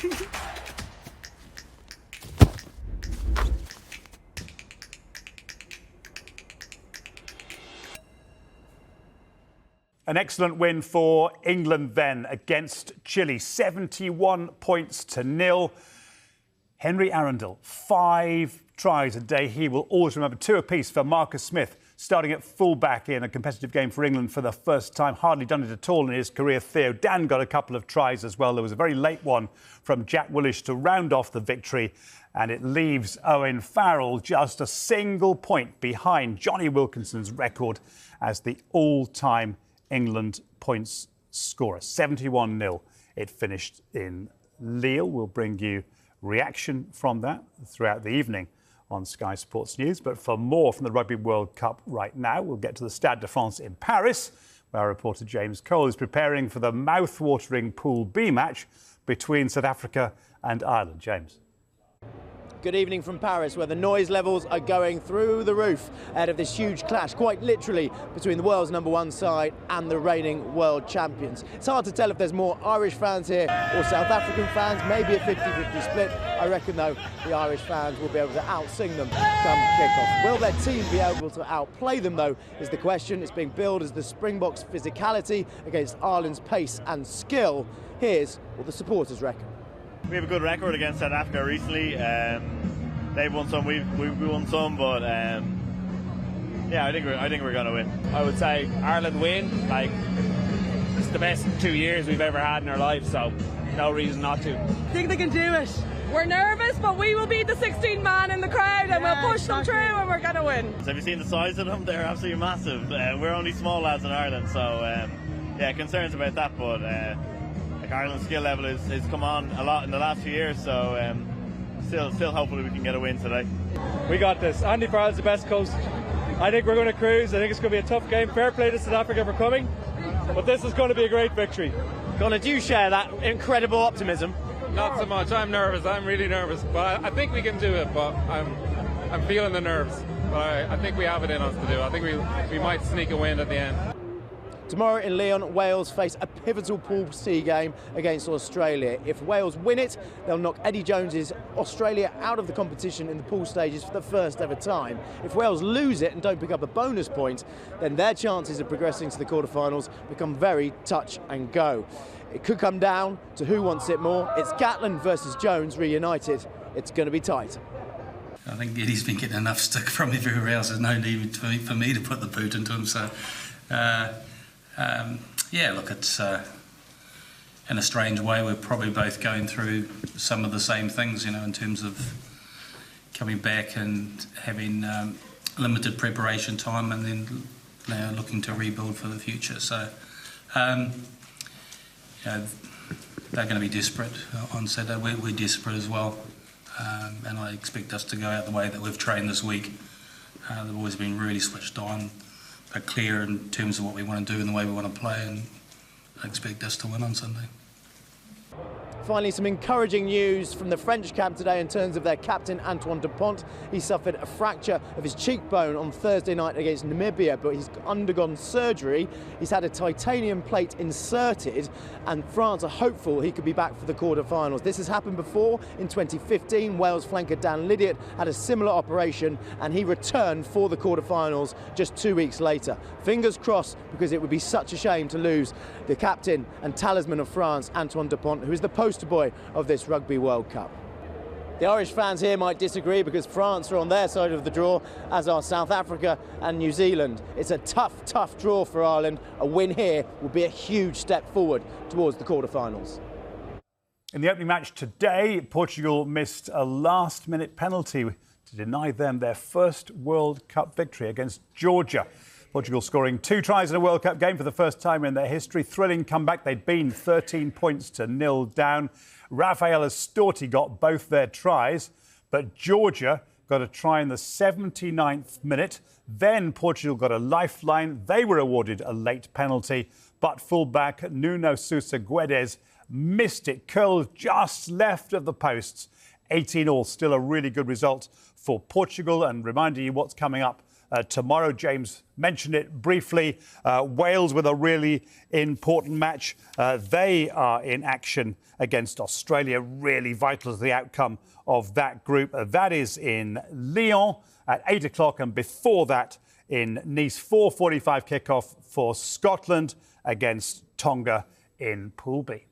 An excellent win for England then against Chile, 71 points to nil. Henry Arundel, 5 tries a day. He will always remember 2 apiece for Marcus Smith, starting at full-back in a competitive game for England for the first time. Hardly done it at all in his career. Theo Dan got a couple of tries as well. There was a very late one from Jack Willish to round off the victory, and it leaves Owen Farrell just a single point behind Johnny Wilkinson's record as the all-time England points scorer. 71-0 it finished in Lille. We'll bring you reaction from that throughout the evening on Sky Sports News. But for more from the Rugby World Cup right now, we'll get to the Stade de France in Paris, where our reporter James Cole is preparing for the mouth-watering Pool B match between South Africa and Ireland. James. Good evening from Paris, where the noise levels are going through the roof ahead of this huge clash, quite literally, between the world's #1 side and the reigning world champions. It's hard to tell if there's more Irish fans here or South African fans, maybe a 50-50 split. I reckon, though, the Irish fans will be able to out-sing them come kick-off. Will their team be able to outplay them, though, is the question. It's being billed as the Springboks' physicality against Ireland's pace and skill. Here's what the supporters reckon. We have a good record against South Africa recently. They've won some, we won some, but yeah, I think we're going to win. I would say Ireland win. Like, it's the best 2 years we've ever had in our lives, so no reason not to. I think they can do it. We're nervous, but we will beat the 16 man in the crowd, and we'll push them through, and we're going to win. So have you seen the size of them? They're absolutely massive. We're only small lads in Ireland, so yeah, concerns about that, but Ireland's skill level has come on a lot in the last few years, so still hopefully we can get a win today. We got this. Andy Farrell's the best coach. I think we're going to cruise. I think it's going to be a tough game. Fair play to South Africa for coming, but this is going to be a great victory. Connor, do you share that incredible optimism? Not so much. I'm nervous. I'm really nervous, but I think we can do it. But I'm feeling the nerves. But I think we have it in us to do. I think we might sneak a win at the end. Tomorrow in Lyon, Wales face a pivotal Pool C game against Australia. If Wales win it, they'll knock Eddie Jones's Australia out of the competition in the pool stages for the first ever time. If Wales lose it and don't pick up a bonus point, then their chances of progressing to the quarterfinals become very touch and go. It could come down to who wants it more. It's Gatland versus Jones reunited. It's going to be tight. I think Eddie's been getting enough stick from everywhere else. There's no need for me to put the boot into him. So. Yeah, look, it's in a strange way we're probably both going through some of the same things, you know, in terms of coming back and having limited preparation time and then looking to rebuild for the future. So, you know, they're going to be desperate on Saturday. We're desperate as well, and I expect us to go out the way that we've trained this week. They've always been really switched on. Are clear in terms of what we want to do and the way we want to play, and I expect us to win on Sunday. Finally, some encouraging news from the French camp today in terms of their captain, Antoine Dupont. He suffered a fracture of his cheekbone on Thursday night against Namibia, but he's undergone surgery. He's had a titanium plate inserted, and France are hopeful he could be back for the quarter-finals. This has happened before. In 2015, Wales flanker Dan Lydiate had a similar operation, and he returned for the quarter-finals just 2 weeks later. Fingers crossed, because it would be such a shame to lose the captain and talisman of France, Antoine Dupont, who is the poster boy of this Rugby World Cup. The Irish fans here might disagree because France are on their side of the draw, as are South Africa and New Zealand. It's a tough draw for Ireland. A win here will be a huge step forward towards the quarter-finals. In the opening match today, Portugal missed a last-minute penalty to deny them their first World Cup victory against Georgia. Portugal scoring 2 tries in a World Cup game for the first time in their history. Thrilling comeback. They'd been 13 points to 0 down. Rafael Astorti got both their tries, but Georgia got a try in the 79th minute. Then Portugal got a lifeline. They were awarded a late penalty, but fullback Nuno Sousa Guedes missed it, curled just left of the posts. 18-all, still a really good result for Portugal. And reminding you what's coming up tomorrow. James mentioned it briefly. Wales with a really important match. They are in action against Australia, really vital to the outcome of that group. That is in Lyon at 8 o'clock, and before that in Nice, 4:45 kickoff for Scotland against Tonga in Pool B.